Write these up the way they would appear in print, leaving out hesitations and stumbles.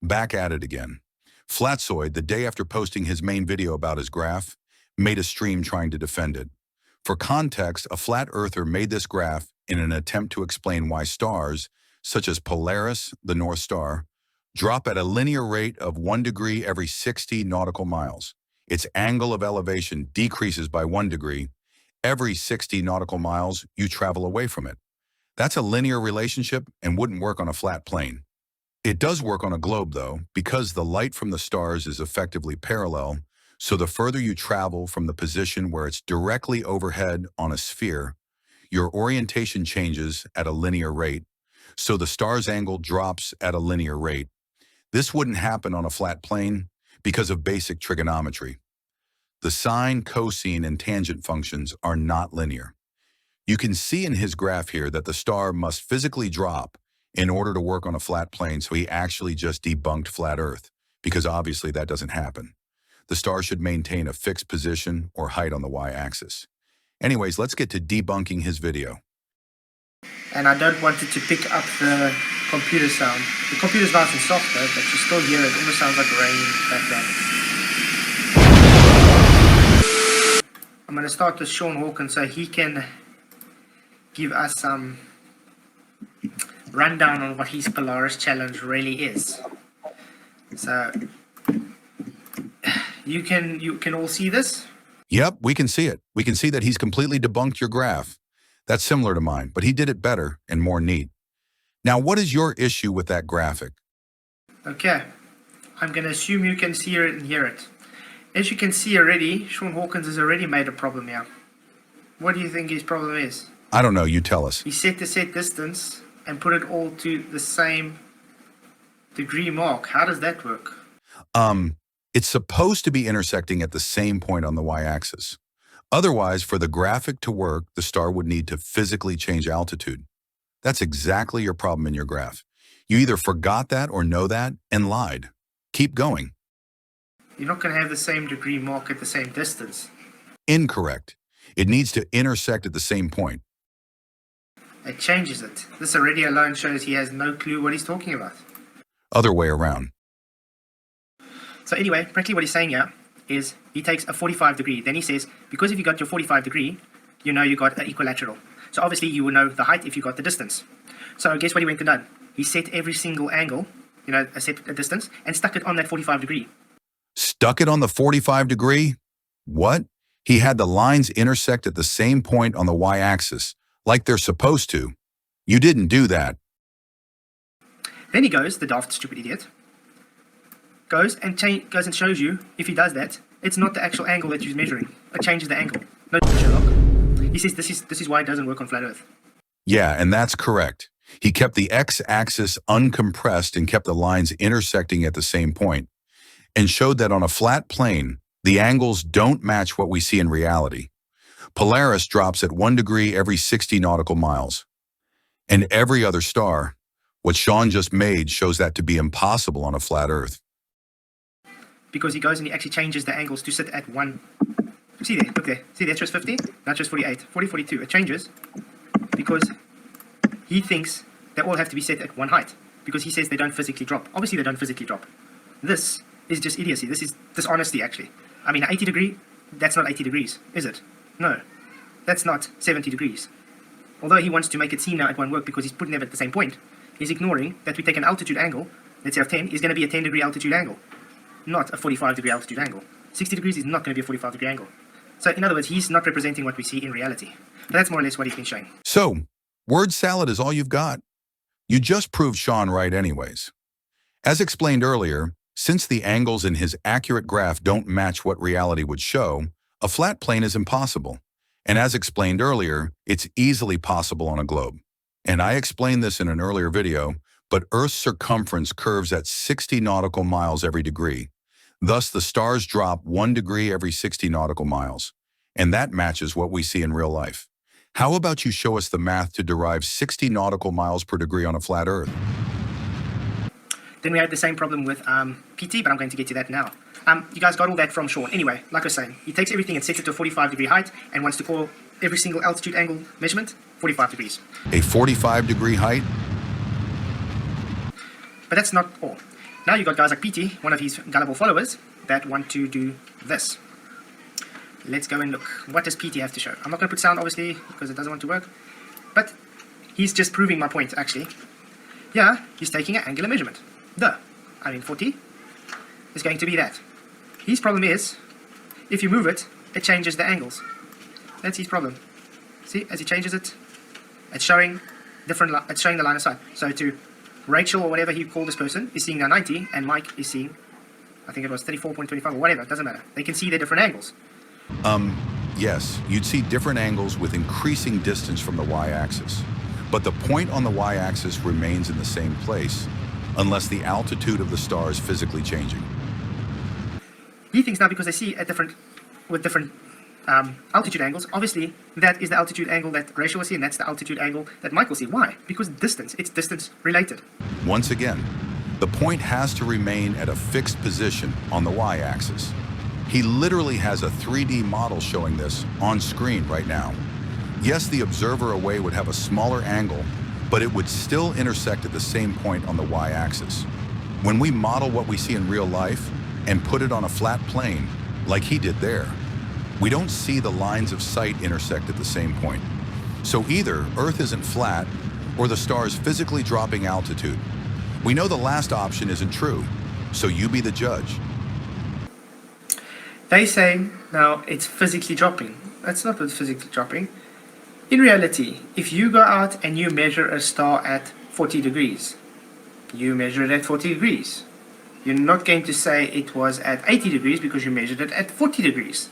Back at it again. Flatsoid, the day after posting his main video about his graph, made a stream trying to defend it. For context, a flat earther made this graph in an attempt to explain why stars, such as Polaris, the North Star, drop at a linear rate of 1 degree every 60 nautical miles. Its angle of elevation decreases by 1 degree. Every 60 nautical miles, you travel away from it. That's a linear relationship and wouldn't work on a flat plane. It does work on a globe, though, because the light from the stars is effectively parallel, so the further you travel from the position where it's directly overhead on a sphere, your orientation changes at a linear rate, so the star's angle drops at a linear rate. This wouldn't happen on a flat plane because of basic trigonometry. The sine, cosine, and tangent functions are not linear. You can see in his graph here that the star must physically drop in order to work on a flat plane, so he actually just debunked flat Earth, because obviously that doesn't happen. The star should maintain a fixed position or height on the y-axis. Anyways, let's get to debunking his video. And I don't want it to pick up the computer sound. The computer's nice and soft though, but you still hear it. It almost sounds like rain background. I'm going to start with Sean Hawkins so he can give us some rundown on what his Polaris challenge really is. So you can all see this? Yep, we can see it. We can see that he's completely debunked your graph. That's similar to mine, but he did it better and more neat. Now, what is your issue with that graphic? Okay, I'm going to assume you can see it and hear it. As you can see already, Sean Hawkins has already made a problem here. What do you think his problem is? I don't know, you tell us. He set the set distance and put it all to the same degree mark. How does that work? It's supposed to be intersecting at the same point on the y-axis. Otherwise, for the graphic to work, the star would need to physically change altitude. That's exactly your problem in your graph. You either forgot that or know that and lied. Keep going. You're not going to have the same degree mark at the same distance. Incorrect. It needs to intersect at the same point. It changes it. This already alone shows he has no clue what he's talking about. Other way around. So anyway, practically what he's saying here is he takes a 45 degree. Then he says, because if you got your 45 degree, you know you got an equilateral. So obviously you will know the height if you got the distance. So guess what he went and done? He set every single angle, a distance, and stuck it on that 45 degree. Stuck it on the 45 degree? What? He had the lines intersect at the same point on the y-axis, like they're supposed to. You didn't do that. Then he goes, the daft, stupid idiot, goes and shows you, if he does that, it's not the actual angle that he's measuring. It changes the angle. No, Sherlock. He says this is why it doesn't work on flat Earth. Yeah, and that's correct. He kept the x-axis uncompressed and kept the lines intersecting at the same point, and showed that on a flat plane, the angles don't match what we see in reality. Polaris drops at 1 degree every 60 nautical miles. And every other star, what Sean just made shows that to be impossible on a flat Earth. Because he goes and he actually changes the angles to sit at 1. See there, look there. See, that's just 50, that's just 48, 40, 42. It changes because he thinks they all have to be set at one height because he says they don't physically drop. Obviously, they don't physically drop. This is just idiocy. This is dishonesty, actually. I mean, 80 degree, that's not 80 degrees, is it? No, that's not 70 degrees. Although he wants to make it seem now it won't work because he's putting them at the same point, he's ignoring that we take an altitude angle, let's say of 10, is going to be a 10 degree altitude angle, not a 45 degree altitude angle. 60 degrees is not going to be a 45 degree angle. So in other words, he's not representing what we see in reality. But that's more or less what he's been showing. So, word salad is all you've got. You just proved Sean right anyways. As explained earlier, since the angles in his accurate graph don't match what reality would show, a flat plane is impossible. And as explained earlier, it's easily possible on a globe. And I explained this in an earlier video, but Earth's circumference curves at 60 nautical miles every degree. Thus, the stars drop 1 degree every 60 nautical miles. And that matches what we see in real life. How about you show us the math to derive 60 nautical miles per degree on a flat Earth? Then we had the same problem with PT, but I'm going to get to that now. You guys got all that from Sean. Anyway, like I was saying, he takes everything and sets it to a 45 degree height and wants to call every single altitude angle measurement 45 degrees. A 45 degree height? But that's not all. Now you've got guys like PT, one of his gullible followers, that want to do this. Let's go and look. What does PT have to show? I'm not going to put sound, obviously, because it doesn't want to work. But he's just proving my point, actually. Yeah, he's taking an angular measurement. 40 is going to be that. His problem is, if you move it, it changes the angles. That's his problem. See, as he changes it, it's showing different. It's showing the line of sight. So to Rachel or whatever he called this person is seeing now 90, and Mike is seeing, I think it was 34.25 or whatever. It doesn't matter. They can see their different angles. Yes, you'd see different angles with increasing distance from the y-axis. But the point on the y-axis remains in the same place, unless the altitude of the star is physically changing. He thinks now because they see at different altitude angles, obviously that is the altitude angle that Rachel will see, and that's the altitude angle that Mike will see. Why? Because distance, it's distance related. Once again, the point has to remain at a fixed position on the y-axis. He literally has a 3D model showing this on screen right now. Yes, the observer away would have a smaller angle, but it would still intersect at the same point on the y-axis. When we model what we see in real life and put it on a flat plane, like he did there, we don't see the lines of sight intersect at the same point. So either Earth isn't flat, or the star is physically dropping altitude. We know the last option isn't true, so you be the judge. They say now it's physically dropping. That's not what's physically dropping. In reality, if you go out and you measure a star at 40 degrees, you measure it at 40 degrees. You're not going to say it was at 80 degrees because you measured it at 40 degrees.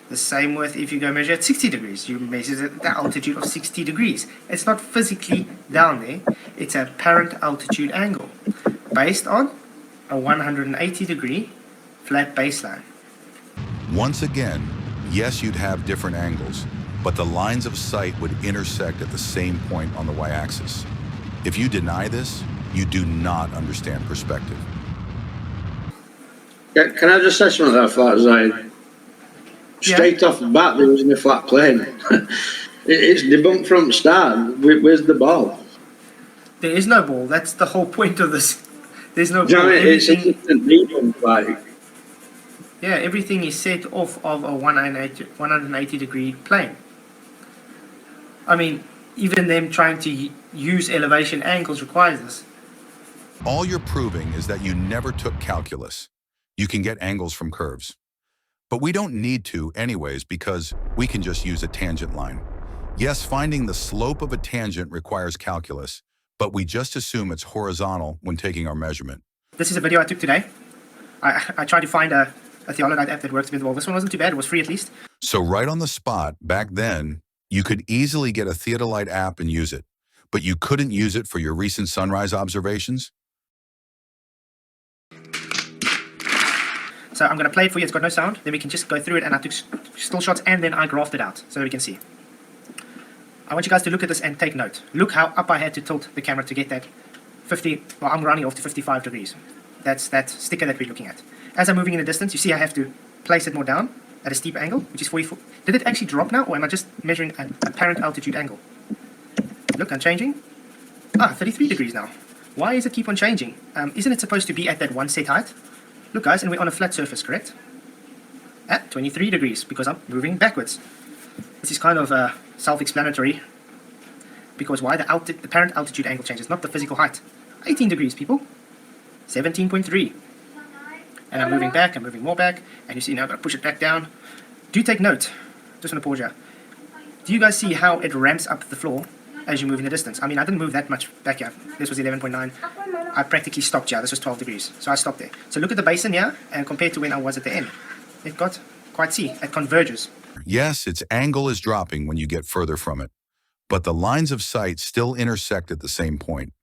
The same with if you go measure at 60 degrees, you measure it at the altitude of 60 degrees. It's not physically down there, it's a apparent altitude angle based on a 180 degree flat baseline. Once again, yes, you'd have different angles, but the lines of sight would intersect at the same point on the y-axis. If you deny this, you do not understand perspective. Can I just say something there, Flat Zide? Straight off the bat, they're using a flat plane. It's debunked from the start. Where's the ball? There is no ball. That's the whole point of this. There's no ball. You know, it's instant debunk, like. Yeah, everything is set off of a 180 degree plane. I mean, even them trying to use elevation angles requires this. All you're proving is that you never took calculus. You can get angles from curves. But we don't need to anyways because we can just use a tangent line. Yes, finding the slope of a tangent requires calculus, but we just assume it's horizontal when taking our measurement. This is a video I took today. I tried to find a theologite app that works with, well, this one wasn't too bad, it was free at least. So right on the spot, back then, you could easily get a theodolite app and use it, but you couldn't use it for your recent sunrise observations? So I'm going to play it for you, it's got no sound, then we can just go through it, and I took still shots and then I graphed it out so that we can see. I want you guys to look at this and take note. Look how up I had to tilt the camera to get that 50, well, I'm running off to 55 degrees. That's that sticker that we're looking at. As I'm moving in the distance, you see I have to place it more down at a steep angle, which is 44. Did it actually drop now, or am I just measuring an apparent altitude angle? Look, I'm changing. 33 degrees now. Why does it keep on changing? Isn't it supposed to be at that one set height? Look, guys, and we're on a flat surface, correct? At 23 degrees, because I'm moving backwards. This is kind of self-explanatory, because why the apparent altitude angle changes, not the physical height. 18 degrees, people. 17.3. And I'm moving back, I'm moving more back, and you see now I'm going to push it back down. Do take note, just want to pause here. Do you guys see how it ramps up the floor as you move in the distance? I mean, I didn't move that much back here. This was 11.9. I practically stopped here. This was 12 degrees. So I stopped there. So look at the basin here, and compared to when I was at the end, it got quite it converges. Yes, its angle is dropping when you get further from it, but the lines of sight still intersect at the same point.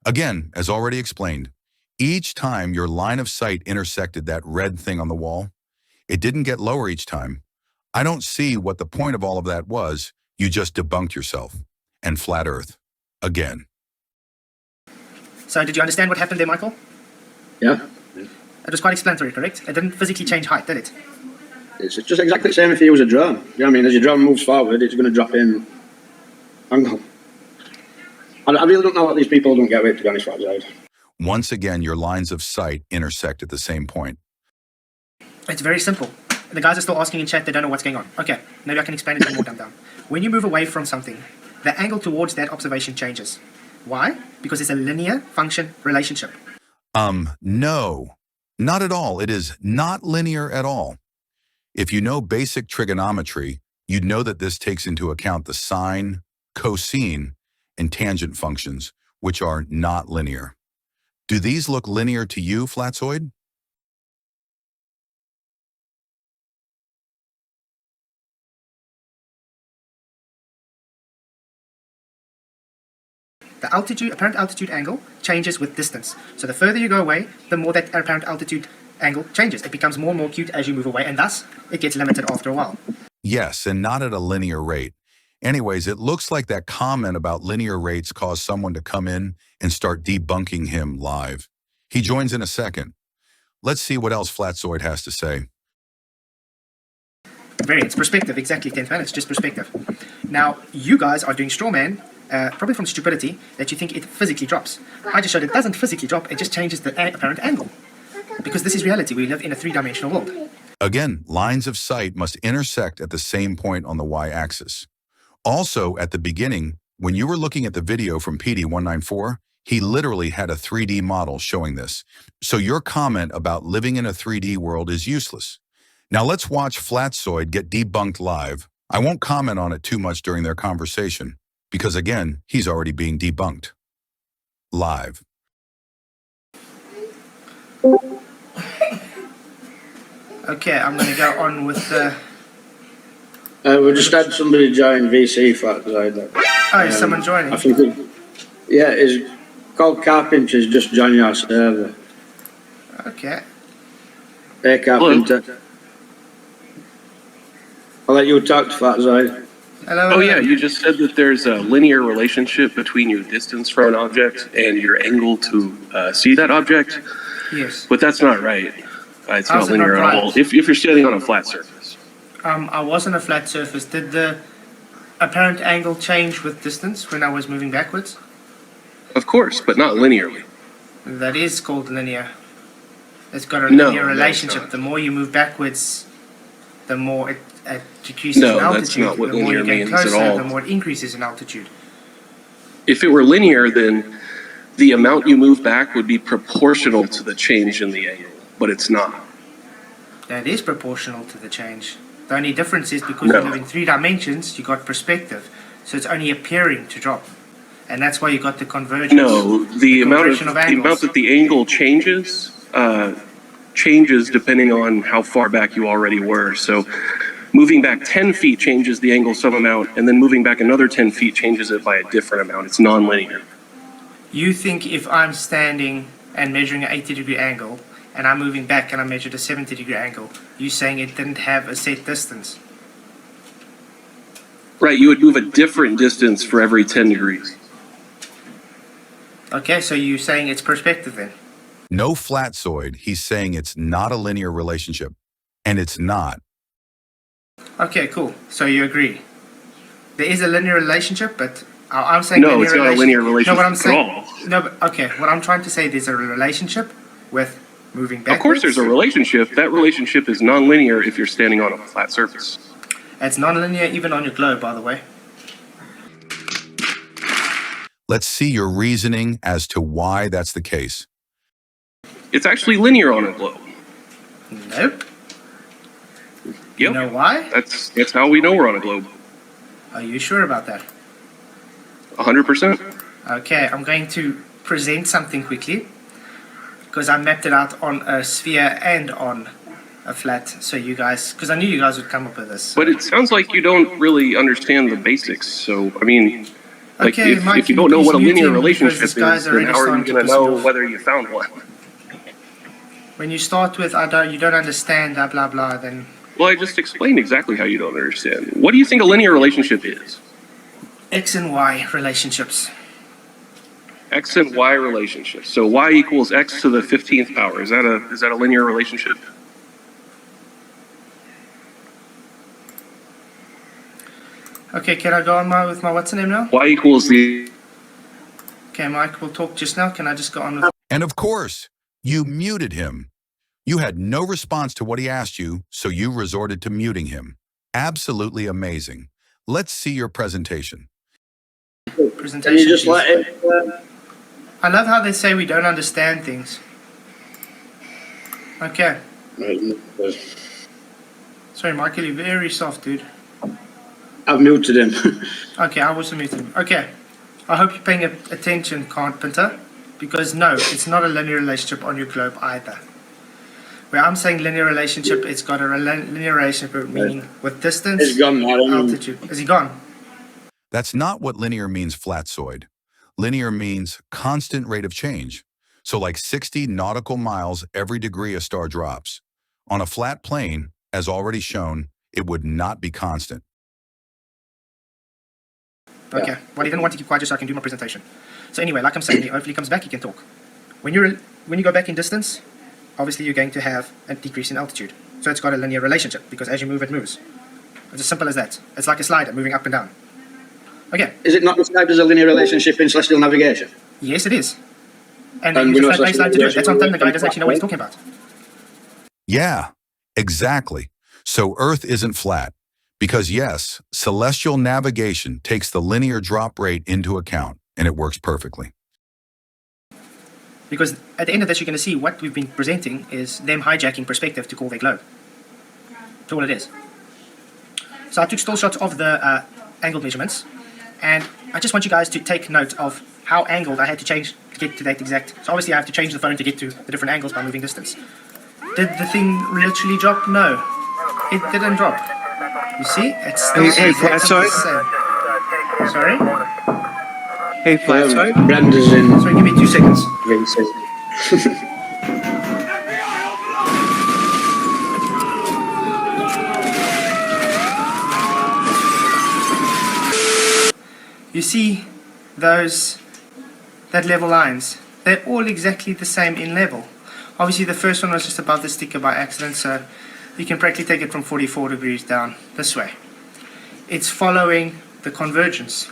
Again, as already explained, each time your line of sight intersected that red thing on the wall, it didn't get lower each time. I don't see what the point of all of that was. You just debunked yourself. And flat Earth. Again. So did you understand what happened there, Michael? Yeah. It was quite explanatory, correct? It didn't physically change height, did it? It's just exactly the same if you use a drone. You know what I mean? As your drone moves forward, it's going to drop in angle. I really don't know what these people don't get with, to be honest, right? Once again, your lines of sight intersect at the same point. It's very simple. The guys are still asking in chat, they don't know what's going on. Okay, maybe I can explain it a bit more dumbed down. When you move away from something, the angle towards that observation changes. Why? Because it's a linear function relationship. No, not at all. It is not linear at all. If you know basic trigonometry, you'd know that this takes into account the sine, cosine, and tangent functions, which are not linear. Do these look linear to you, Flatzoid? The apparent altitude angle changes with distance. So the further you go away, the more that apparent altitude angle changes. It becomes more and more acute as you move away, and thus it gets limited after a while. Yes, and not at a linear rate. Anyways, it looks like that comment about linear rates caused someone to come in and start debunking him live. He joins in a second. Let's see what else Flatzoid has to say. Variance, perspective, exactly, 10th man, it's just perspective. Now, you guys are doing straw man, probably from stupidity, that you think it physically drops. I just showed it doesn't physically drop, it just changes the apparent angle. Because this is reality, we live in a three-dimensional world. Again, lines of sight must intersect at the same point on the y-axis. Also, at the beginning, when you were looking at the video from PD194, he literally had a 3D model showing this. So your comment about living in a 3D world is useless. Now let's watch Flatzoid get debunked live. I won't comment on it too much during their conversation, because again, he's already being debunked. Live. Okay, I'm going to go on with the... We just had somebody join VC Flatzoid. Oh, is someone joining? I think yeah, it's called Carpenters, just join your server. Okay. Hey, Carpenter. Hello. I'll let you talk to Flatzoid. Hello. Oh yeah, you just said that there's a linear relationship between your distance from an object and your angle to see that object. Yes. But that's not right. It's How's not it linear not at right? all. If you're standing on a flat surface. I was on a flat surface. Did the apparent angle change with distance when I was moving backwards? Of course, but not linearly. That is called linear. It's got a No, linear no, it's relationship. not. The more you move backwards, the more it decreases No, in altitude. that's not what the more you linear get means at closer, all. the more it increases in altitude. If it were linear, then the amount you move back would be proportional to the change in the angle, but it's not. That is proportional to the change. The only difference is because No. you live in 3 dimensions, you got perspective. So it's only appearing to drop. And that's why you got the convergence. No, the amount compression of angles. that the angle changes changes depending on how far back you already were. So moving back 10 feet changes the angle some amount, and then moving back another 10 feet changes it by a different amount. It's non-linear. You think if I'm standing and measuring an 80-degree angle, and I'm moving back and I measured a 70-degree angle, you saying it didn't have a set distance? Right, you would move a different distance for every 10 degrees. Okay, so you're saying it's perspective then? No Flatzoid, he's saying it's not a linear relationship. And it's not. Okay, cool. So you agree. There is a linear relationship, but I'm saying No, it's not a linear relationship No, what I'm at saying, all. No, but okay, what I'm trying to say, there's a relationship with moving backwards. Of course there's a relationship. That relationship is non-linear if you're standing on a flat surface. It's non-linear even on your globe, by the way. Let's see your reasoning as to why that's the case. It's actually linear on a globe. Nope. You Yep. know why? That's how we know we're on a globe. Are you sure about that? 100%. Okay, I'm going to present something quickly because I mapped it out on a sphere and on a flat, so you guys, because I knew you guys would come up with this. But it sounds like you don't really understand the basics. So, I mean, like Okay, Mike, if you don't know please what a mute linear him relationship because is, this guy's then already how are you starting to going to piss me know off. whether you found one? When you start with you don't understand, blah blah blah, then Well, I just explained exactly how you don't understand. What do you think a linear relationship is? X and Y relationships. X and Y relationship. So y equals x to the 15th power. Is that a linear relationship? Okay, can I go on with my what's the name now? Y equals the... Okay, Mike, we'll talk just now. Can I just go on with... And of course, you muted him. You had no response to what he asked you, so you resorted to muting him. Absolutely amazing. Let's see your presentation. Presentation. You just let it. I love how they say we don't understand things. Okay. Sorry, Michael, you're very soft, dude. I've muted him. Okay, I also muted him. Okay. I hope you're paying attention, Carpenter, because no, it's not a linear relationship on your globe either. Where I'm saying linear relationship, it's got a linear relationship meaning with distance, It's gone now. altitude. Is he gone? That's not what linear means flatsoid. Linear means constant rate of change. So like 60 nautical miles every degree a star drops. On a flat plane, as already shown, it would not be constant. Okay. Well, he didn't want to keep quiet just so I can do my presentation. So anyway, like I'm saying, he hopefully comes back, he can talk. When you go back in distance, obviously you're going to have a decrease in altitude. So it's got a linear relationship because as you move, it moves. It's as simple as that. It's like a slider moving up and down. Okay. Is it not described as a linear relationship in celestial navigation? Yes, it is. And And they we use know a flat baseline to do it. That's what I'm telling the guy doesn't actually know what he's talking about. Yeah, exactly. So Earth isn't flat. Because yes, celestial navigation takes the linear drop rate into account, and it works perfectly. Because at the end of this, you're going to see what we've been presenting is them hijacking perspective to call their globe. That's all it is. So I took still shots of the angle measurements, and I just want you guys to take note of how angled I had to change to get to that exact. So obviously I have to change the phone to get to the different angles by moving distance. Did the thing literally drop? No, it didn't drop. You see, it's still Hey, exactly Flatsoid? the same. Sorry? Hey, Flatsoid. Brenda's in. Sorry, give me 2 seconds. You see that level lines, they're all exactly the same in level. Obviously the first one was just above the sticker by accident, so you can practically take it from 44 degrees down this way. It's following the convergence.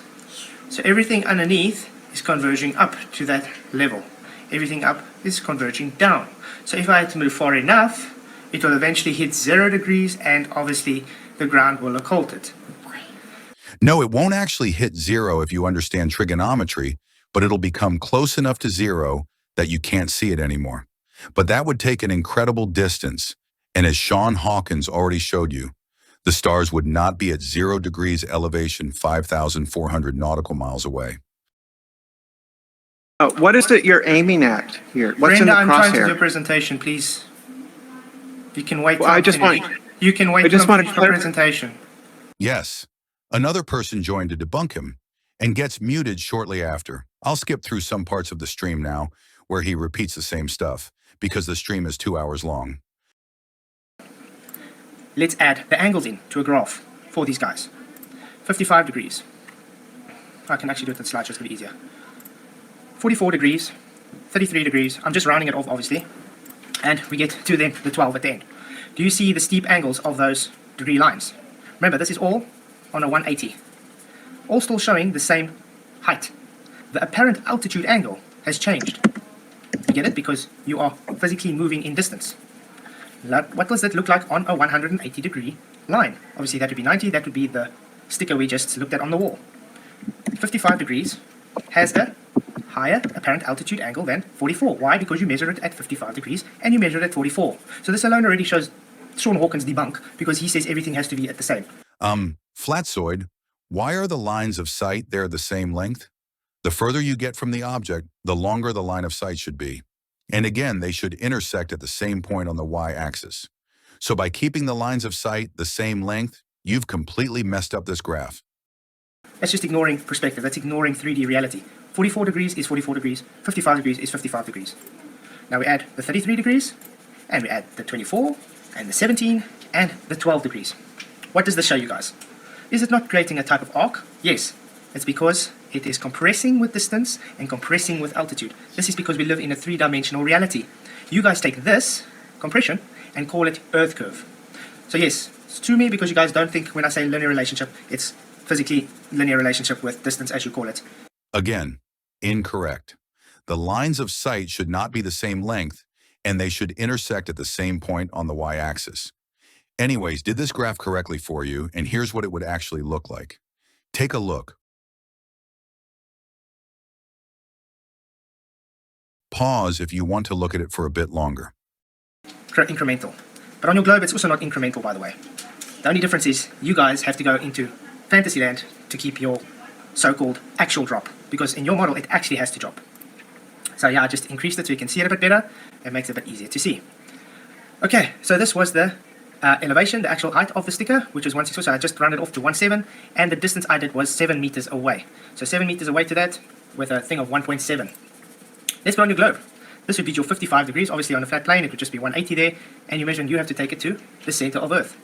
So everything underneath is converging up to that level. Everything up is converging down. So if I had to move far enough, it will eventually hit 0 degrees and obviously the ground will occult it. No, it won't actually hit 0 if you understand trigonometry, but it'll become close enough to 0 that you can't see it anymore. But that would take an incredible distance, and as Sean Hawkins already showed you, the stars would not be at 0 degrees elevation 5,400 nautical miles away. What is it you're aiming at here? What's Brenda, in the I'm trying to do a crosshair? presentation, please. You can wait. Well, till I I'm just finished. want- You can wait I just till I'm want to finished the clarify- presentation. Yes, another person joined to debunk him and gets muted shortly after. I'll skip through some parts of the stream now where he repeats the same stuff because the stream is 2 hours long. Let's add the angles in to a graph for these guys. 55 degrees. I can actually do it in slideshow, it's going to be easier. 44 degrees, 33 degrees. I'm just rounding it off, obviously. And we get to the 12 at the end. Do you see the steep angles of those degree lines? Remember, this is all on a 180. All still showing the same height. The apparent altitude angle has changed. You get it? Because you are physically moving in distance. What does that look like on a 180 degree line? Obviously that would be 90, that would be the sticker we just looked at on the wall. 55 degrees has a higher apparent altitude angle than 44. Why? Because you measure it at 55 degrees and you measure it at 44. So this alone already shows Sean Hawkins' debunk because he says everything has to be at the same. Flatsoid, why are the lines of sight there the same length? The further you get from the object, the longer the line of sight should be. And again, they should intersect at the same point on the y-axis. So by keeping the lines of sight the same length, you've completely messed up this graph. That's just ignoring perspective. That's ignoring 3D reality. 44 degrees is 44 degrees. 55 degrees is 55 degrees. Now we add the 33 degrees, and we add the 24, and the 17, and the 12 degrees. What does this show you guys? Is it not creating a type of arc? Yes. It's because it is compressing with distance and compressing with altitude. This is because we live in a three-dimensional reality. You guys take this compression and call it Earth curve. So yes, it's to me because you guys don't think when I say linear relationship, it's physically linear relationship with distance as you call it. Again, incorrect. The lines of sight should not be the same length, and they should intersect at the same point on the y-axis. Anyways, did this graph correctly for you, and here's what it would actually look like. Take a look. Pause if you want to look at it for a bit longer. Incremental. But on your globe, it's also not incremental, by the way. The only difference is you guys have to go into Fantasyland to keep your so-called actual drop, because in your model, it actually has to drop. So yeah, I just increased it so you can see it a bit better. It makes it a bit easier to see. Okay, so this was the elevation, the actual height of the sticker, which was 164, so I just rounded off to 17, and the distance I did was 7 meters away. So 7 meters away to that with a thing of 1.7. Let's put on your globe. This would be your 55 degrees. Obviously on a flat plane, it would just be 180 there, and you measure and you have to take it to the center of Earth.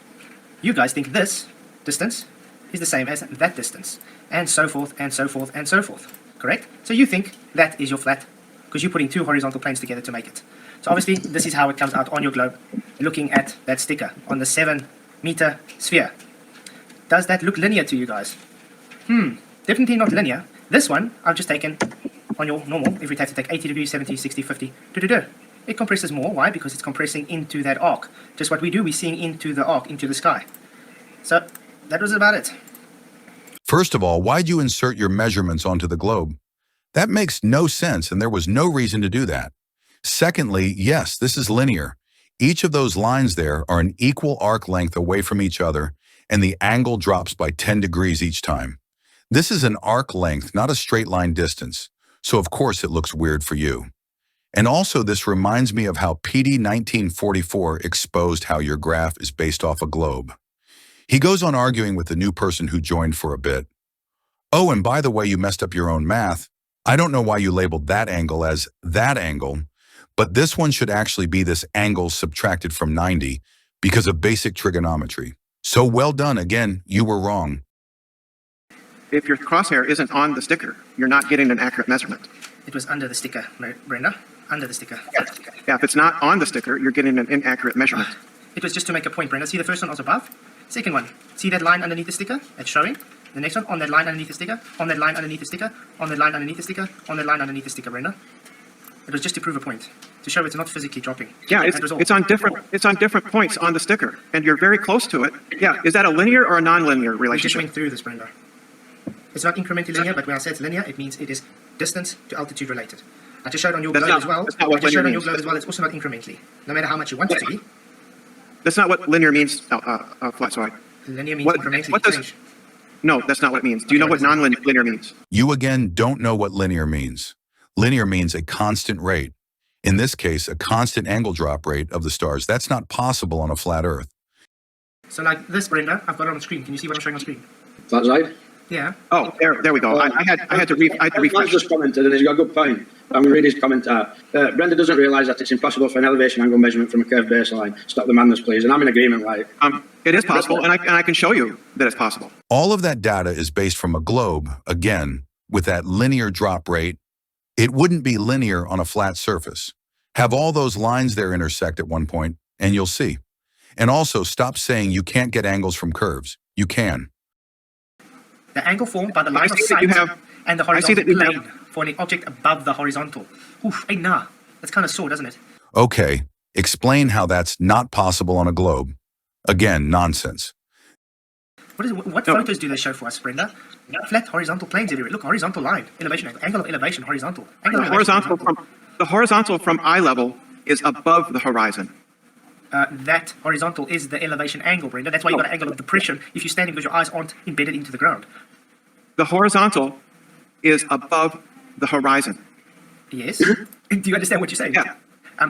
You guys think this distance is the same as that distance, and so forth, and so forth, and so forth. Correct? So you think that is your flat, because you're putting two horizontal planes together to make it. So obviously, this is how it comes out on your globe, looking at that sticker on the 7-meter sphere. Does that look linear to you guys? Definitely not linear. This one, I've just taken on your normal, if we have to take 80 degrees, 70, 60, 50, it compresses more. Why? Because it's compressing into that arc. Just what we do, we're seeing into the arc, into the sky. So, that was about it. First of all, why'd you insert your measurements onto the globe? That makes no sense, and there was no reason to do that. Secondly, yes, this is linear. Each of those lines there are an equal arc length away from each other, and the angle drops by 10 degrees each time. This is an arc length, not a straight line distance, so of course it looks weird for you. And also this reminds me of how PD 1944 exposed how your graph is based off a globe. He goes on arguing with the new person who joined for a bit. Oh, and by the way, you messed up your own math. I don't know why you labeled that angle as that angle, but this one should actually be this angle subtracted from 90 because of basic trigonometry. So well done. Again, you were wrong. If your crosshair isn't on the sticker, you're not getting an accurate measurement. It was under the sticker, Brenda. Under the sticker. Yeah, if it's not on the sticker, you're getting an inaccurate measurement. It was just to make a point, Brenda. See the first one was above? Second one. See that line underneath the sticker? It's showing. The next one, on that line underneath the sticker, on that line underneath the sticker, on that line underneath the sticker, on that line underneath the sticker, Brenda. It was just to prove a point, to show it's not physically dropping. Yeah, it's on different points on the sticker, and you're very close to it. Yeah, is that a linear or a non-linear We're just relationship? going through this, Brenda. It's not incrementally linear, but when I say it's linear, it means it is distance to altitude related. I just showed on your That's globe not- as well. that's not what I just showed linear on your means. globe as well. It's also not incrementally. No matter how much you want it to be, That's not what linear means, flat side. linear means What- incrementally what does- change. No, that's not what it means. Do you know what non-linear means? You again don't know what linear means. Linear means a constant rate. In this case, a constant angle drop rate of the stars. That's not possible on a flat Earth. So like this, Brenda, I've got it on screen. Can you see what I'm showing on screen? Flat side. Yeah. Oh, there we go. I had to Matt's refresh. just commented, and he's got a good point. I'm going to read his comment out. Brenda doesn't realise that it's impossible for an elevation angle measurement from a curved baseline. Stop the madness, please. And I'm in agreement, like. It is possible, and I can show you that it's possible. All of that data is based from a globe, again, with that linear drop rate. It wouldn't be linear on a flat surface. Have all those lines there intersect at one point, and you'll see. And also, stop saying you can't get angles from curves. You can. The angle formed by the line of see that sight you have- and the I see horizontal that you plane for an object above the horizontal. Oof, hey, nah. That's kind of sore, doesn't it? Okay, explain how that's not possible on a globe. Again, nonsense. What No. photos do they show for us, Brenda? Flat horizontal planes everywhere. Look, horizontal line, elevation angle of elevation, horizontal. Angle of elevation, The horizontal from eye level is above the horizon. that horizontal is the elevation angle, Brenda. That's why you got an angle of depression if you're standing because your eyes aren't embedded into the ground. The horizontal is above the horizon. Yes. Do you understand what you're saying? Yeah.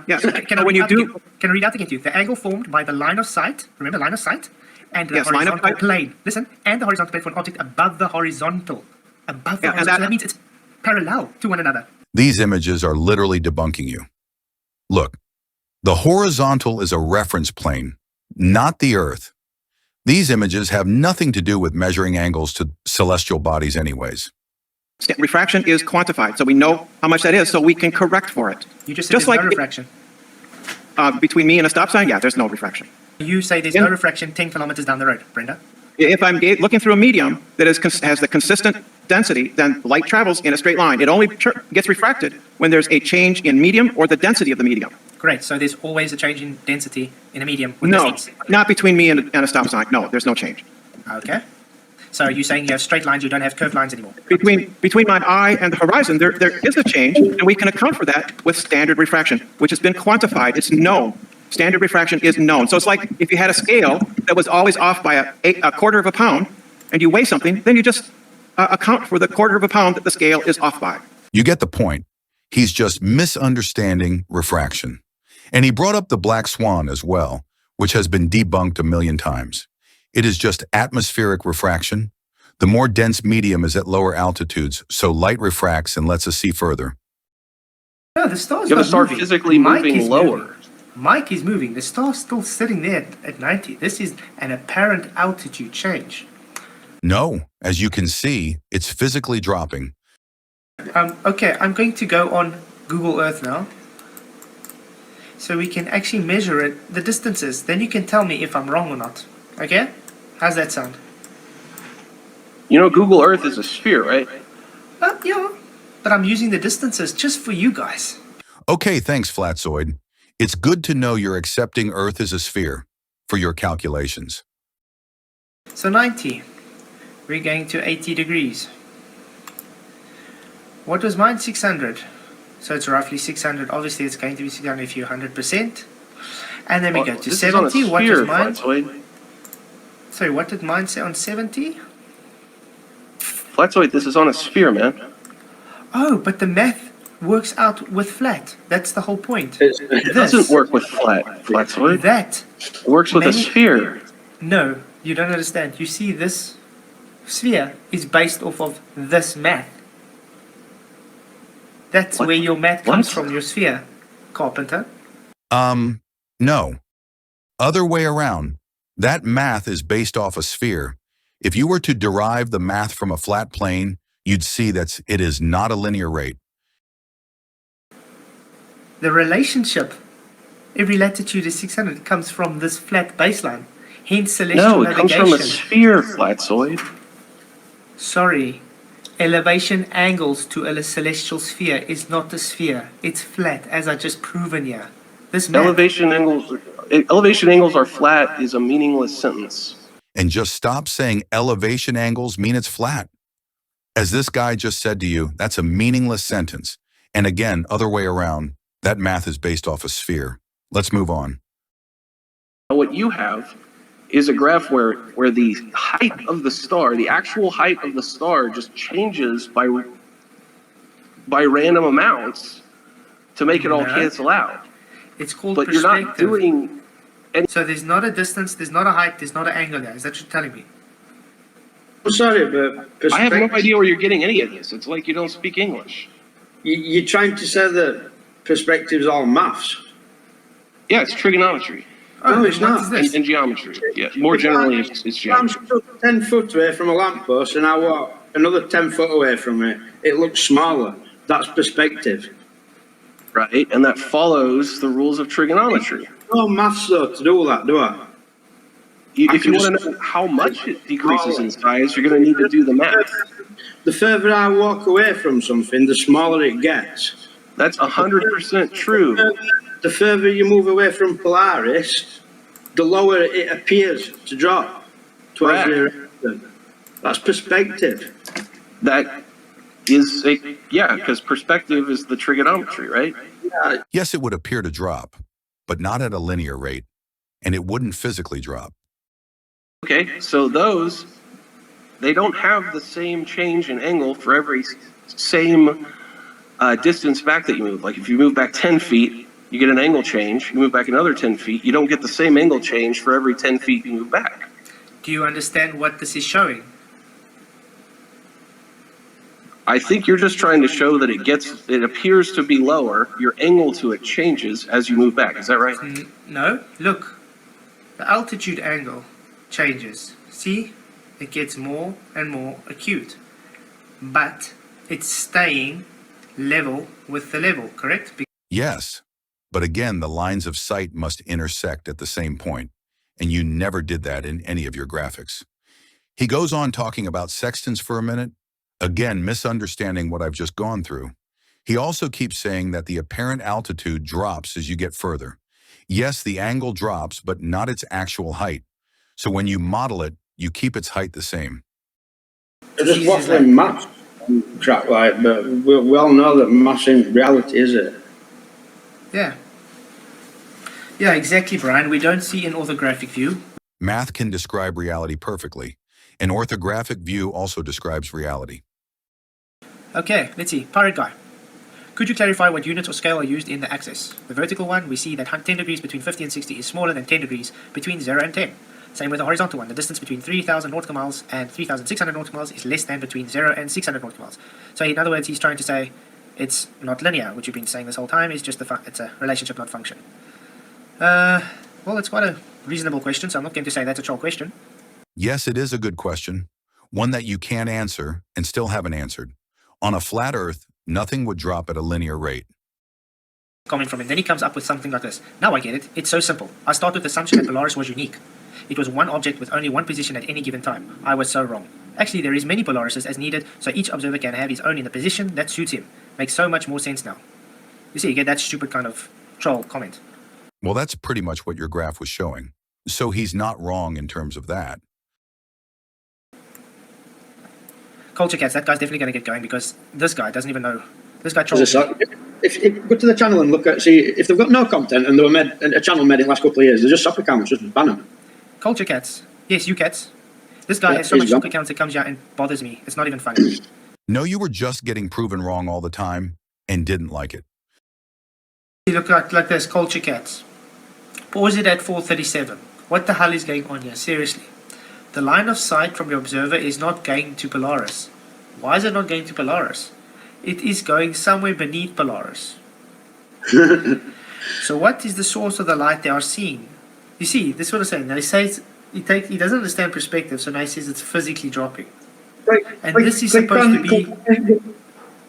Yeah. Can I When read you out do- again? Can I read out again to you? The angle formed by the line of sight, remember line of sight, and the Yes, line of horizontal sight. plane. Listen, and the horizontal plane for an object above the horizontal. Above the Yeah, and horizontal. So that- that means it's parallel to one another. These images are literally debunking you. Look, the horizontal is a reference plane, not the Earth. These images have nothing to do with measuring angles to celestial bodies anyways. Refraction is quantified, so we know how much that is, so we can correct for it. You just said Just there's like no refraction. Between me and a stop sign, yeah, there's no refraction. You say there's In- no refraction 10 kilometers down the road, Brenda. If I'm looking through a medium that has the consistent density, then light travels in a straight line. It only gets refracted when there's a change in medium or the density of the medium. Great. So there's always a change in density in a medium with No, distance. not between me and a stop sign. No, there's no change. Okay. So you're saying you have straight lines, you don't have curved lines anymore. Between my eye and the horizon, there is a change, and we can account for that with standard refraction, which has been quantified. It's known. Standard refraction is known. So it's like if you had a scale that was always off by a quarter of a pound, and you weigh something, then you just account for the quarter of a pound that the scale is off by. You get the point. He's just misunderstanding refraction. And he brought up the black swan as well, which has been debunked a million times. It is just atmospheric refraction. The more dense medium is at lower altitudes, so light refracts and lets us see further. No, the star's You have not a star moving. physically Mike moving is lower. moving. Mike is moving. The star's still sitting there at 90. This is an apparent altitude change. No, as you can see, it's physically dropping. Okay, I'm going to go on Google Earth now. So we can actually measure it, the distances. Then you can tell me if I'm wrong or not. Okay? How's that sound? You know, Google Earth is a sphere, right? Yeah. But I'm using the distances just for you guys. Okay, thanks, Flatzoid. It's good to know you're accepting Earth as a sphere for your calculations. So 90. We're going to 80 degrees. What was mine? 600. So it's roughly 600. Obviously, it's going to be 600 if you're 100%. And then we go to This is on a 70. What sphere, was mine? Flatzoid. Sorry, what did mine say on 70? Flatzoid, this is on a sphere, man. Oh, but the math works out with flat. That's the whole point. It doesn't work with Flatzoid. That. It works with a Many- sphere. No, you don't understand. You see, this sphere is based off of this math. That's What? where your math comes What? from, your sphere, Carpenter. No. Other way around. That math is based off a sphere. If you were to derive the math from a flat plane, you'd see that it is not a linear rate. The relationship, every latitude is 600, comes from this flat baseline. Hence celestial No, it comes navigation. from a sphere, Flatzoid. Sorry. Elevation angles to a celestial sphere is not a sphere. It's flat, as I just proven here. This math. Elevation angles are flat is a meaningless sentence. And just stop saying elevation angles mean it's flat. As this guy just said to you, that's a meaningless sentence. And again, other way around, that math is based off a sphere. Let's move on. What you have is a graph where the height of the star, the actual height of the star, just changes by random amounts to make it all No. cancel out. It's called But you're perspective. not doing So there's not a distance, there's not a height, there's not an angle there. Is that what you're telling me? I'm sorry, but I have no idea where you're getting any of this. It's like you don't speak English. You're trying to say that perspective's all maths. Yeah, it's trigonometry Oh, No, then it's what not. is this? and geometry. Yeah, more generally, it's I'm geometry. stood 10 foot away from a lamppost and I walk another 10 foot away from it. It looks smaller. That's perspective. Right, and that follows the rules of trigonometry. No maths though to do that, do I? If you want to know how much it decreases in size, you're going to need to do the math. The further I walk away from something, the smaller it gets. That's 100% true. The further you move away from Polaris, the lower it appears to drop towards the horizon. That's perspective. That is because perspective is the trigonometry, right? Yes, it would appear to drop, but not at a linear rate, and it wouldn't physically drop. Okay, so they don't have the same change in angle for every same distance back that you move. Like if you move back 10 feet, you get an angle change. You move back another 10 feet, you don't get the same angle change for every 10 feet you move back. Do you understand what this is showing? I think you're just trying to show that it appears to be lower. Your angle to it changes as you move back. Is that right? No. Look, the altitude angle changes. See? It gets more and more acute. But it's staying level with the level, correct? Yes, but again, the lines of sight must intersect at the same point, and you never did that in any of your graphics. He goes on talking about sextants for a minute, again misunderstanding what I've just gone through. He also keeps saying that the apparent altitude drops as you get further. Yes, the angle drops, but not its actual height. So when you model it, you keep its height the same. They're just waffling maths, track like, but we all know that maths in reality, is it? Yeah. Yeah, exactly, Brian. We don't see an orthographic view. Math can describe reality perfectly. An orthographic view also describes reality. Okay, let's see. Pirate Guy. Could you clarify what units or scale are used in the axis? The vertical one, we see that 10 degrees between 50 and 60 is smaller than 10 degrees between 0 and 10. Same with the horizontal one. The distance between 3,000 nautical miles and 3,600 nautical miles is less than between 0 and 600 nautical miles. So in other words, he's trying to say it's not linear, which you've been saying this whole time. It's just it's a relationship, not function. Well, it's quite a reasonable question, so I'm not going to say that's a troll question. Yes, it is a good question. One that you can answer and still haven't answered. On a flat Earth, nothing would drop at a linear rate. Comment from him. Then he comes up with something like this. Now I get it. It's so simple. I start with the assumption that Polaris was unique. It was one object with only one position at any given time. I was so wrong. Actually, there is many Polarises as needed, so each observer can have his own in the position that suits him. Makes so much more sense now. You see, you get that stupid kind of troll comment. Well, that's pretty much what your graph was showing. So he's not wrong in terms of that. Culture Cats, that guy's definitely going to get going because this guy doesn't even know. This guy trolls. If go to the channel and look at, see if they've got no content and they were made a channel made in the last couple of years, they're just soccer accounts, just ban them. Culture Cats. Yes, you cats. This guy has so much soccer accounts it comes out and bothers me. It's not even funny. No, you were just getting proven wrong all the time and didn't like it. You look like this, Culture Cats. Pause it at 4:37. What the hell is going on here? Seriously. The line of sight from your observer is not going to Polaris. Why is it not going to Polaris? It is going somewhere beneath Polaris. So what is the source of the light they are seeing? You see, this is what I'm saying. Now he says he doesn't understand perspective, so now he says it's physically dropping. And this is supposed to be...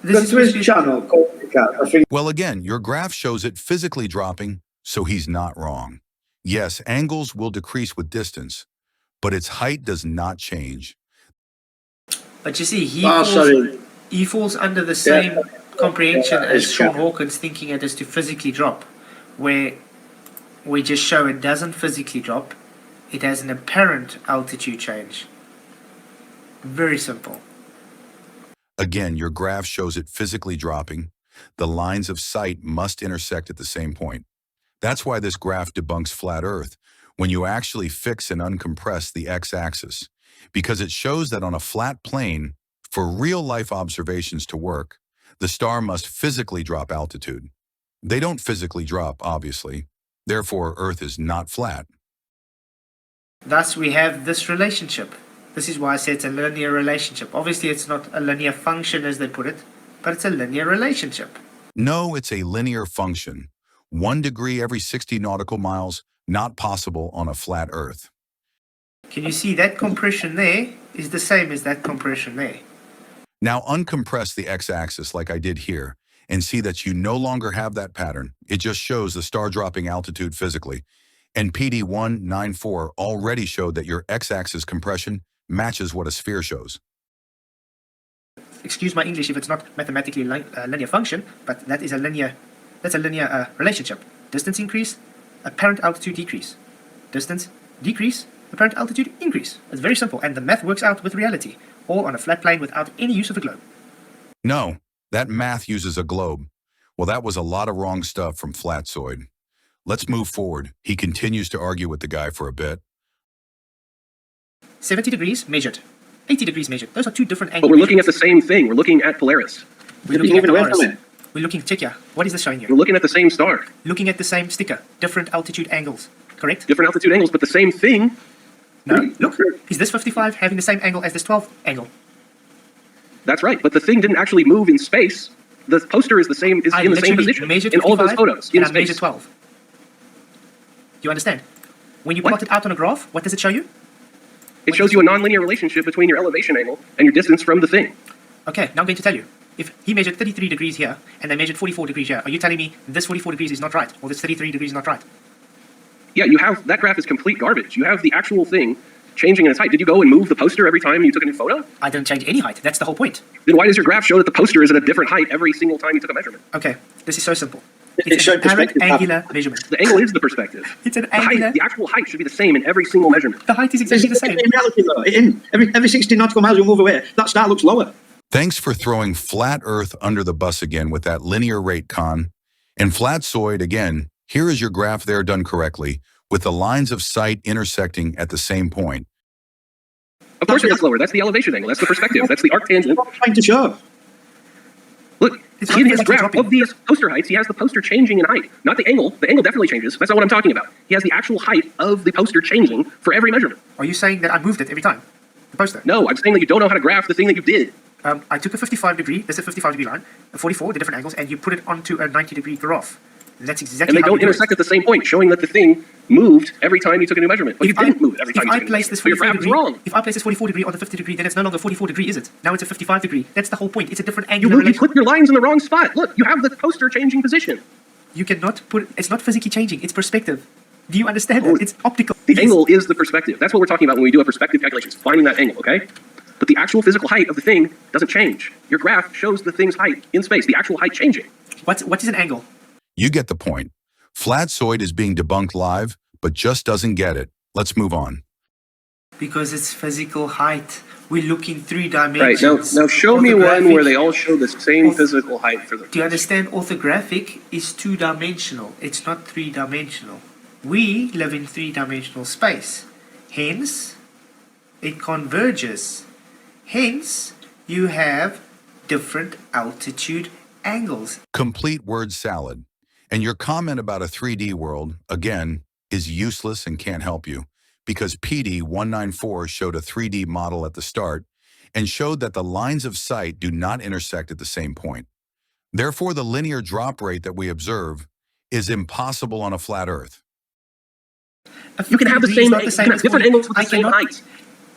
This is his channel, Culture Cat. I think. Well, again, your graph shows it physically dropping, so he's not wrong. Yes, angles will decrease with distance, but its height does not change. But you see, he falls under the same comprehension as Sean Hawkins, thinking it is to physically drop, where we just show it doesn't physically drop, it has an apparent altitude change. Very simple. Again, your graph shows it physically dropping. The lines of sight must intersect at the same point. That's why this graph debunks flat Earth when you actually fix and uncompress the x-axis, because it shows that on a flat plane, for real-life observations to work, the star must physically drop altitude. They don't physically drop, obviously. Therefore, Earth is not flat. Thus, we have this relationship. This is why I say it's a linear relationship. Obviously, it's not a linear function as they put it, but it's a linear relationship. No, it's a linear function. 1 degree every 60 nautical miles, not possible on a flat Earth. Can you see that compression there is the same as that compression there? Now uncompress the x-axis like I did here and see that you no longer have that pattern. It just shows the star dropping altitude physically. And PD194 already showed that your x-axis compression matches what a sphere shows. Excuse my English if it's not mathematically a linear function, but that's a linear relationship. Distance increase, apparent altitude decrease. Distance decrease, apparent altitude increase. It's very simple, and the math works out with reality, all on a flat plane without any use of a globe. No, that math uses a globe. Well, that was a lot of wrong stuff from Flatzoid. Let's move forward. He continues to argue with the guy for a bit. 70 degrees measured. 80 degrees measured. Those are two different angles. But we're looking at the same thing. We're looking at Polaris. We're looking at Polaris. We're looking, check here. What is this showing you? We're looking at the same star. Looking at the same sticker. Different altitude angles. Correct? Different altitude angles, but the same thing. No, look. Is this 55 having the same angle as this 12 angle? That's right, but the thing didn't actually move in space. The poster is in the same position in all of those photos in and space. I measured 12. You understand? When you plot it out on a graph, what does it show you? It shows you a nonlinear relationship between your elevation angle and your distance from the thing. Okay, now I'm going to tell you. If he measured 33 degrees here, and they measured 44 degrees here, are you telling me this 44 degrees is not right, or this 33 degrees is not right? Yeah, you have, that graph is complete garbage. You have the actual thing changing in its height? Did you go and move the poster every time you took a new photo? I didn't change any height. That's the whole point. Then why does your graph show that the poster is at a different height every single time you took a measurement? Okay, this is so simple. It's It's showing an apparent perspective. angular measurement. The angle is the perspective. It's an The height, angular. the actual height should be the same in every single measurement. The height is exactly the same. In reality, though, every 60 nautical miles you move away, that star looks lower. Thanks for throwing Flat Earth under the bus again with that linear rate con. And Flatsoid, again, here is your graph there done correctly, with the lines of sight intersecting at the same point. Of course it looks lower. That's the elevation angle. That's the perspective. That's the arctangent. What I'm trying to show. Look, It's in his not graph dropping. of these poster heights, he has the poster changing in height. Not the angle. The angle definitely changes. That's not what I'm talking about. He has the actual height of the poster changing for every measurement. Are you saying that I moved it every time? The poster? No, I'm saying that you don't know how to graph the thing that you did. I took a 55 degree, that's a 55 degree line, a 44, the different angles, and you put it onto a 90 degree graph. That's exactly And they how don't you do intersect it. at the same point, showing that the thing moved every time you took a new measurement. But you didn't move it every time If you I took a new place measurement. this So your 44 graph is degree, wrong. if I place this 44 degree on the 50 degree, then it's no longer 44 degree, is it? Now it's a 55 degree. That's the whole point. It's a different You, angular moved, you relation. put your lines in the wrong spot. Look, you have the poster changing position. You cannot put, it's not physically changing, it's perspective. Do you understand Oh, that? It's optical. The Yes. angle is the perspective. That's what we're talking about when we do a perspective calculation, is finding that angle, okay? But the actual physical height of the thing doesn't change. Your graph shows the thing's height in space, the actual height changing. What is an angle? You get the point. Flatsoid is being debunked live, but just doesn't get it. Let's move on. Because it's physical height. We look in 3 Right, dimensions. now show me one where Orthographic- they all show the same physical height for the... Do you understand? Orthographic is 2-dimensional. It's not 3-dimensional. We live in 3-dimensional space. Hence, it converges. Hence, you have different altitude angles. Complete word salad. And your comment about a 3D world, again, is useless and can't help you, because PD194 showed a 3D model at the start and showed that the lines of sight do not intersect at the same point. Therefore, the linear drop rate that we observe is impossible on a flat Earth. You can have the same, you can have different angles with the I same cannot- height.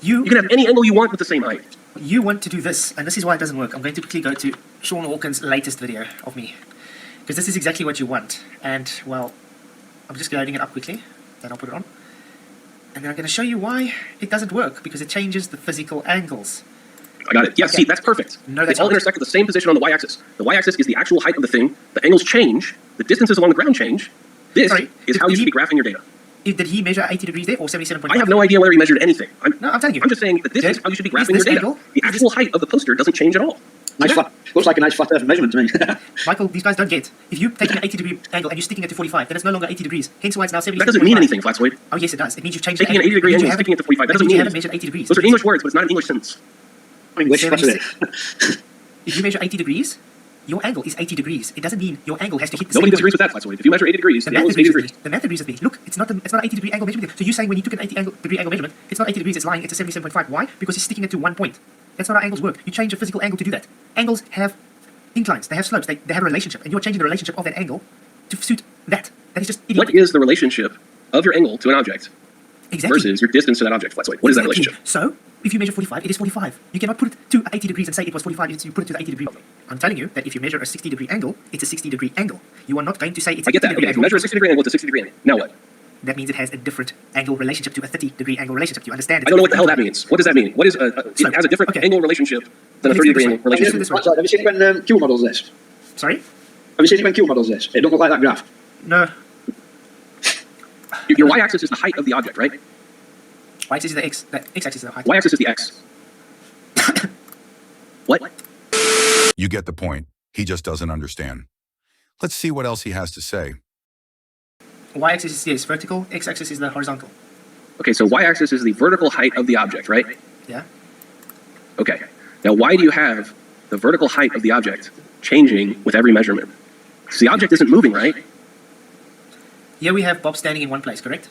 You You can have any angle you want with the same height. You want to do this, and this is why it doesn't work. I'm going to quickly go to Sean Hawkins' latest video of me, because this is exactly what you want. And, well, I'm just loading it up quickly, then I'll put it on. And then I'm going to show you why it doesn't work, because it changes the physical angles. I got it. Yeah, Okay. see, that's perfect. No, They that's all not. intersect at the same position on the y-axis. The y-axis is the actual height of the thing. The angles change. The distances along the ground change. This Sorry, is did how you he- should be graphing your data. Did he measure 80 degrees there, or 77.5? I have no idea whether he measured anything. No, I'm telling you. I'm just saying that this is how you should be Is graphing your this data. angle- The is actual height of the poster doesn't change at all. Nice flat, looks like a nice flat Earth measurement to me. Michael, these guys don't get. If you're taking an 80-degree angle and you're sticking it to 45, then it's no longer 80 degrees. Hence why it's now 77.5. That doesn't mean anything, Flatsoid. Oh, yes, it does. It means you've changed Taking the an 80-degree It means angle you and sticking it to 45, that means doesn't you mean haven't anything. measured 80 degrees. Those are English words, but it's not an English sentence. English, what's it? If you measure 80 degrees, your angle is 80 degrees. It doesn't mean your angle has to hit the Nobody same disagrees with point. that, Flatsoid. If you measure 80 degrees, The the math angle is agrees 80 with degrees. me. The math agrees with me. Look, it's not an 80 degree angle measurement. So you're saying when you took an 80 degree angle measurement, it's not 80 degrees, it's lying, it's a 77.5. Why? Because you're sticking it to one point. That's not how angles work. You change a physical angle to do that. Angles have inclines, they have slopes, they have a relationship, and you're changing the relationship of that angle to suit that. That is just What idiotic. is the relationship of your angle to an object Exactly. versus your distance to that object, Flatsoid? What is that Exactly. relationship? So, if you measure 45, it is 45. You cannot put it to 80 degrees and say it was 45, you put it to the 80 degree. I'm telling you that if you measure a 60 degree angle, it's a 60 degree angle. You are not going to say it's I a get 60 that. degree Okay, if you angle. measure a 60-degree angle, it's a 60-degree angle. Now what? That means it has a different angle relationship to a 30 degree angle relationship. Do you understand? I don't know what the hell that means. What does that mean? What is it So, has a different okay. angle relationship than a Let's do 30-degree this angle way. Let's do relationship? this way. Have you seen it when Q models this? Sorry? Have you seen it when Q models this? It don't look like that graph. No. Your y-axis is the height of the object, right? Y-axis is the x. The x-axis is the height. Y-axis is the x. What? You get the point. He just doesn't understand. Let's see what else he has to say. Y-axis is yes, vertical. X-axis is the horizontal. Okay, so y-axis is the vertical height of the object, right? Yeah. Okay. Now, why do you have the vertical height of the object changing with every measurement? Because the object isn't moving, right? Here we have Bob standing in one place, correct?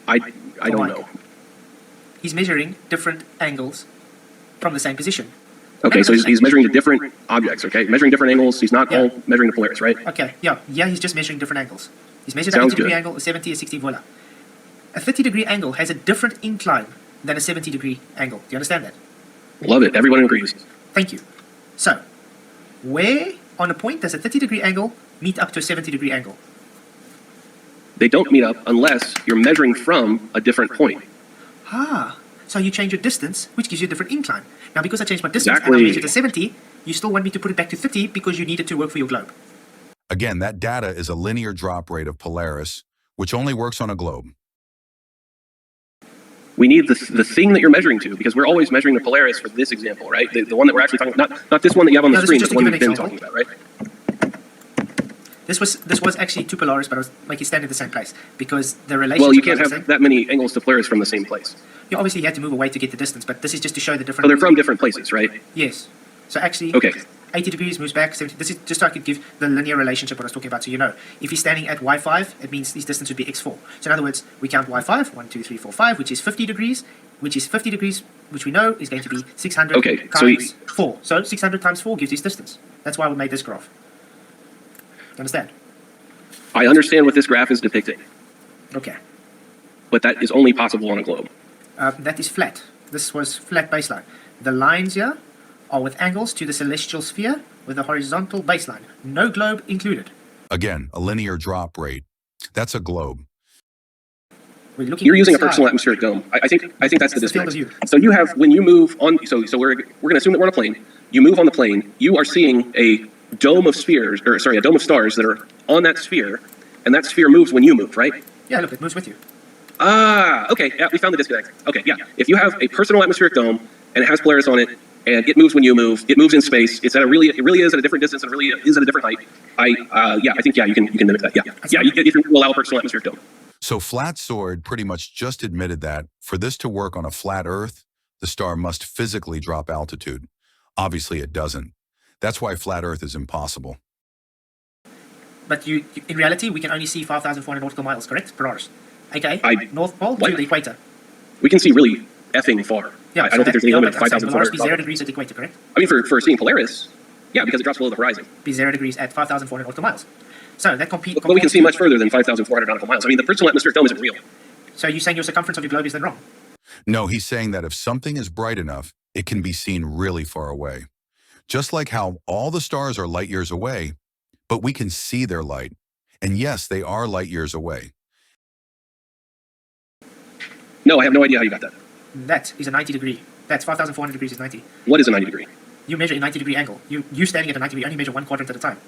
I don't Mike. know. He's measuring different angles from the same position. Okay, so he's measuring the different objects, okay? Measuring different angles. He's not Yeah. all measuring the Polaris, right? Okay, yeah, he's just measuring different angles. He's measured Sounds an 80 degree good. angle, a 70, a 60, voila. A 30 degree angle has a different incline than a 70 degree angle. Do you understand that? Love it. Everyone agrees. Thank you. So, where on a point does a 30 degree angle meet up to a 70 degree angle? They don't meet up unless you're measuring from a different point. So you change your distance, which gives you a different incline. Now, because I changed my distance and I Exactly. measured to 70, you still want me to put it back to 30 because you need it to work for your globe. Again, that data is a linear drop rate of Polaris, which only works on a globe. We need the thing that you're measuring to, because we're always measuring the Polaris for this example, right? The one that we're actually talking about, not this one that you have on the No, this screen, is but just the to one give we've an been example. talking about, right? This was actually 2 Polaris, but I was making stand in the same place because the relationship. Well, you can't was the have same. that many angles to Polaris from the same place. You obviously had to move away to get the distance, but this is just to show the different. So they're from different places, right? Yes. So actually, Okay. 80 degrees moves back. 70, this is just so I could give the linear relationship what I was talking about. So you know, if you're standing at y5, it means this distance would be x4. So in other words, we count y5, 1, 2, 3, 4, 5, which is 50 degrees, which we know is going to be 600 Okay, times so 4. So 600 times 4 gives this distance. That's why we made this graph. You understand? I understand what this graph is depicting, Okay. but that is only possible on a globe. That is flat. This was flat baseline. The lines here are with angles to the celestial sphere with a horizontal baseline. No globe included. Again, a linear drop rate. That's a globe. We're looking You're at using the a personal sky. atmospheric dome. I think that's the That's the field disconnect. of view. So you have, when you move on, so we're going to assume that we're on a plane. You move on the plane. You are seeing a dome of spheres, or sorry, a dome of stars that are on that sphere, and that sphere moves when you move, right? Yeah, look, it moves with you. Ah, okay. Yeah, we found the disconnect. Okay, yeah. If you have a personal atmospheric dome and it has Polaris on it, and it moves when you move, it moves in space. It really is at a different distance. It really is at a different height. I think you can mimic that. Yeah. If you allow a personal atmospheric dome. So Flatsoid pretty much just admitted that for this to work on a flat Earth, the star must physically drop altitude. Obviously, it doesn't. That's why flat Earth is impossible. But in reality, we can only see 5,400 nautical miles, correct? Per hour. Okay, North Pole what? to the equator. We can see really effing far. Yeah, I don't think there's any limit at Polaris 5,400. be 0 degrees at the equator, correct? I mean, for seeing Polaris, yeah, because it drops below the horizon. Be 0 degrees at 5,400 nautical miles. So that But we can see much further than 5,400 nautical miles. I mean, the personal atmospheric dome isn't real. So you're saying your circumference of your globe is then wrong? No, he's saying that if something is bright enough, it can be seen really far away. Just like how all the stars are light years away, but we can see their light. And yes, they are light years away. No, I have no idea how you got that. That is a 90 degree. That's 5,400 degrees is 90. What is a 90 degree? You measure a 90 degree angle. You standing at a 90 degree, only measure 1 quadrant at a time.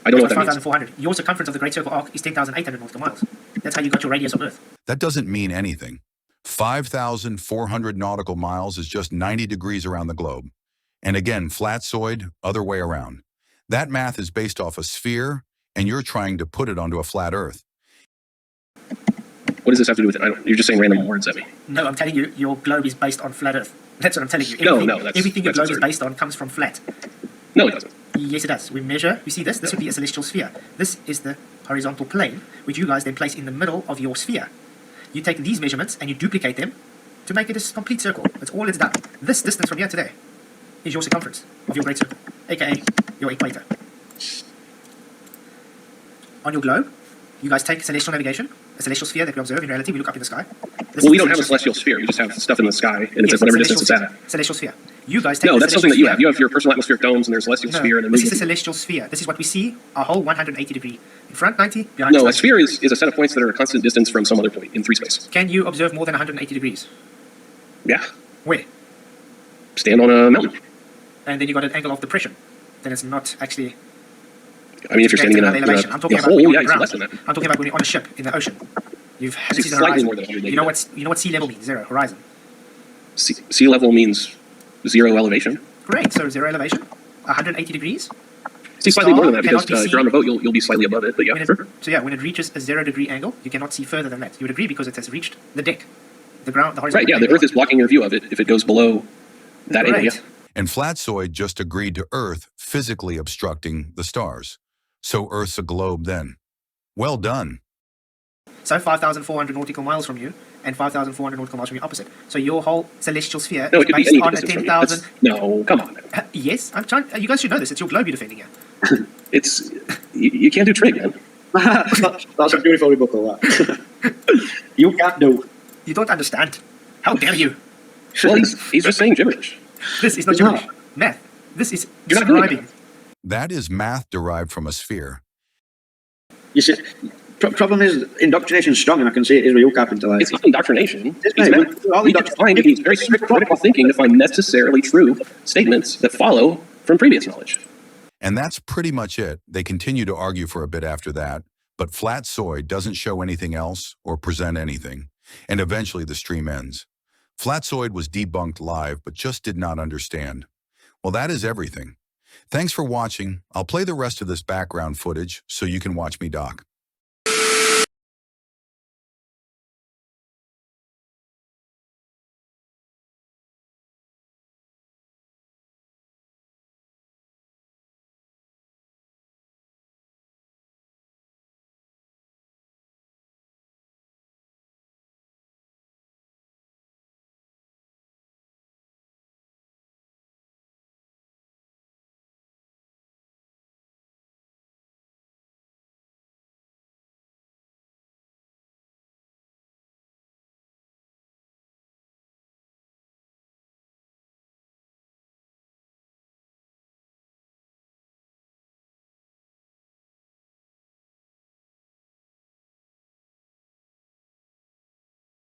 I don't know what That's that means. 5,400. Your circumference of the Great Circle arc is 10,800 nautical miles. That's how you got your radius of Earth. That doesn't mean anything. 5,400 nautical miles is just 90 degrees around the globe. And again, Flatsoid, other way around. That math is based off a sphere, and you're trying to put it onto a flat Earth. What does this have to do with it? You're just saying random words at me. No, I'm telling you, your globe is based on flat Earth. That's what I'm telling you. No, Everything your that's globe is absurd. based on comes from flat. No, it doesn't. Yes, it does. We measure, you see this? This would be a celestial sphere. This is the horizontal plane, which you guys then place in the middle of your sphere. You take these measurements and you duplicate them to make it a complete circle. That's all it's done. This distance from here to there is your circumference of your great circle, aka your equator. On your globe, you guys take celestial navigation, a celestial sphere that we observe in reality. We look up in the sky. This Well, is we don't have a celestial sphere. We just have stuff in the sky, and it's at whatever distance it's at. Celestial sphere. You guys take No, the that's something that celestial you have. You have your personal atmospheric domes, and there's a celestial No, sphere, and then this is a celestial sphere. This is what we see, a whole 180 degree. In front, 90, behind. No, a 90. sphere is a set of points that are a constant distance from some other point in free space. Can you observe more than 180 degrees? Yeah. Where? Stand on a mountain. And then you got an angle of depression. Then it's not actually. I mean, if you're standing in angular elevation. I'm talking a about hole, when you're yeah, on you the see less ground. than that. I'm talking about when you're on a ship in the ocean. You've See, seen the slightly horizon. more than 180. You know what sea level means? Zero horizon. Sea level means zero elevation. Great. So zero elevation, 180 degrees. See, slightly more than that, because Cannot be if you're on a seen. boat, you'll be slightly above it, but yeah, When sure. so yeah, when it reaches a 0 degree angle, you cannot see further than that. You would agree because it has reached the deck, the ground, the horizon. Right, yeah, the Earth is blocking your view of it if it goes below that angle, yeah. And Flatsoid just agreed to Earth physically obstructing the stars. So Earth's a globe then. Well done. So 5,400 nautical miles from you, and 5,400 nautical miles from your opposite. So your whole celestial sphere No, is it could be based any on a distance from you. 10,000. No, come on. Yes, I'm trying. You guys should know this. It's your globe you're defending here. It's, you can't do trig, man. That's a beautiful rebuttal, that. You can't do. You don't understand. How dare you? Well, he's just saying gibberish. This is not No. gibberish. Math. This is You're not doing describing. That is math derived from a sphere. You see, Problem is, indoctrination's strong, and I can see it is with you, Carpenter. Like, It's not indoctrination. It's He's not. meant, we can find these very strict critical thinking to find necessarily true statements that follow from previous knowledge. And that's pretty much it. They continue to argue for a bit after that, but Flatsoid doesn't show anything else or present anything, and eventually the stream ends. Flatsoid was debunked live, but just did not understand. Well, that is everything. Thanks for watching. I'll play the rest of this background footage so you can watch me doc.